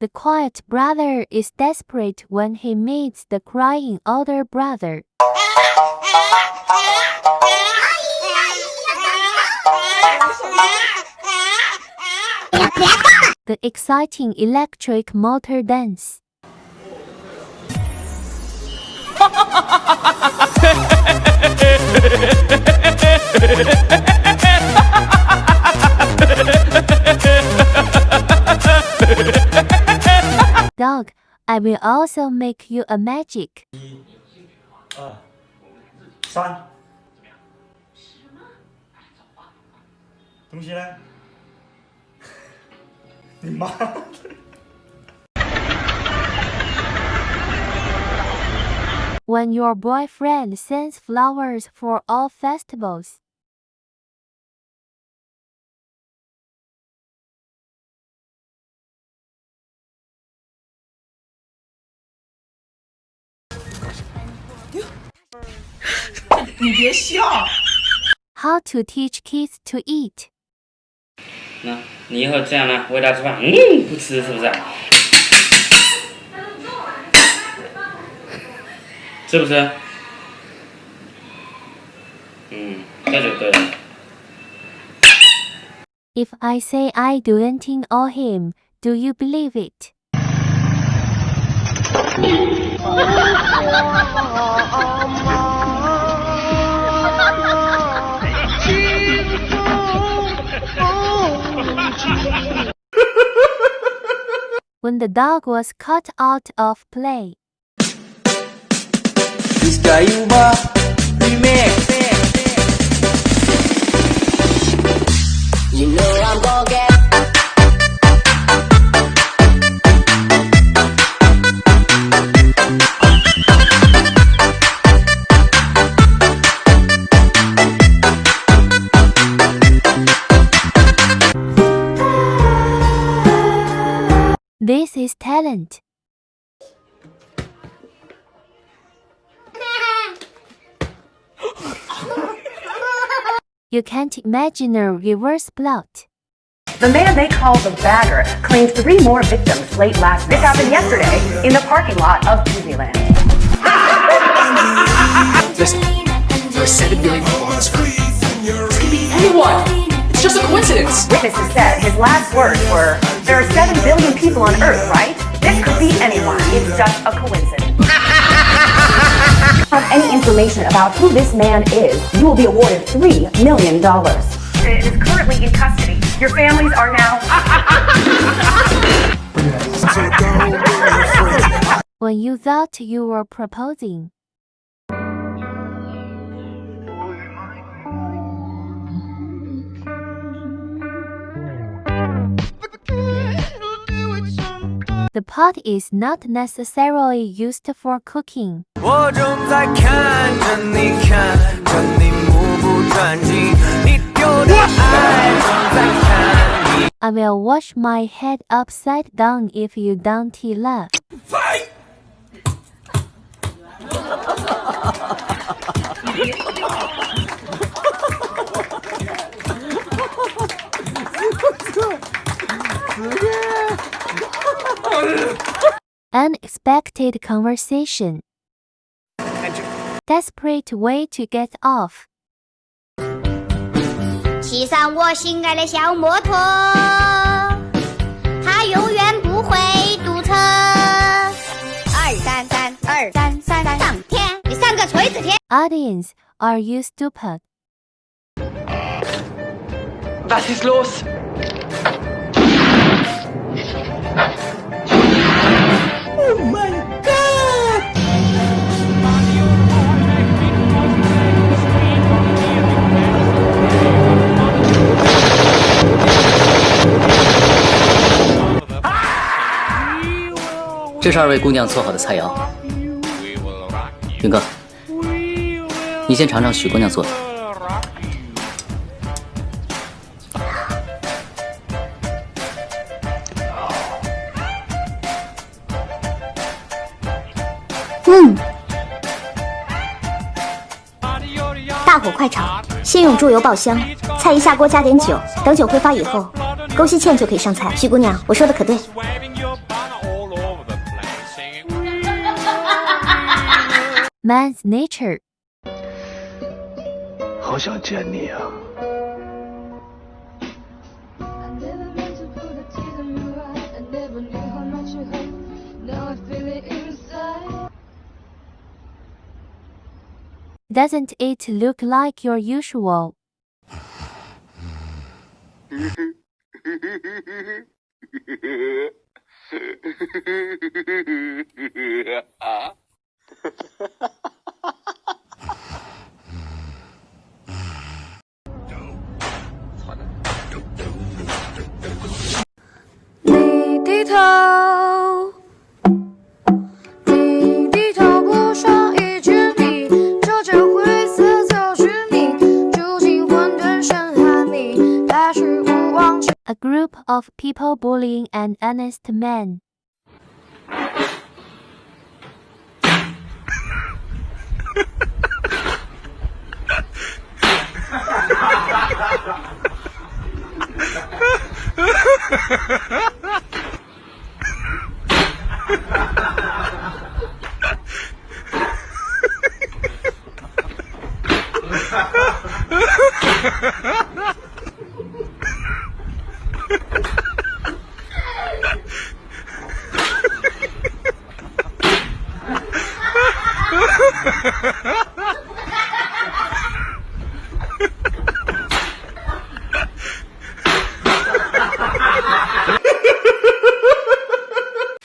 The quiet brother is desperate when he meets the crying older brother. The exciting electric motor dance. Dog, I will also make you a magic. 1、2、3。东西呢？你妈！When your boyfriend sends flowers for all festivals. How to teach kids to eat. 那你以后这样呢？喂他吃饭，不吃是不是？是不是？这就对了。If I say I do anything on him, do you believe it? When the dog was cut out of play. Iskayuba Remix. You know I'm gonna get. This is talent. You can't imagine a reverse plot. The man they call the bagger claimed 3 more victims late last night. This happened yesterday in the parking lot of Disneyland. Listen, there are 7 billion people on this earth. This could be anyone. It's just a coincidence. Witnesses said his last words were, "There are 7 billion people on Earth, right? This could be anyone. It's just a coincidence." Have any information about who this man is, you will be awarded $3 million. It is currently in custody. Your families are now. When you thought you were proposing. The pot is not necessarily used for cooking. I will wash my head upside down if you don't laugh. Unexpected conversation. Desperate way to get off. 骑上我心爱的小摩托，它永远不会堵车。233，233，上天！你上个锤子天 Audience, are you stupid? Was ist los? Oh my God! 这是2位姑娘做好的菜肴。云哥，你先尝尝许姑娘做的。大火快炒，先用猪油爆香，菜一下锅加点酒，等酒挥发以后，勾芡芡就可以上菜。许姑娘，我说的可对？ man's nature. 好想见你啊！ Doesn't it look like your usual? A group of people bullying an honest man.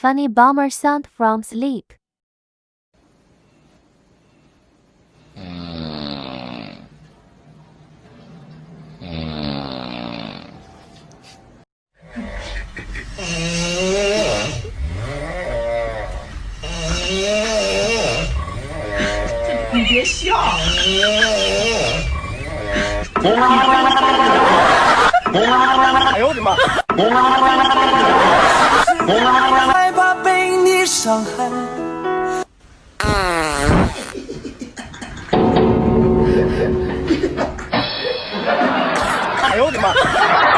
Funny bomber sound from sleep. Eh呦我的妈！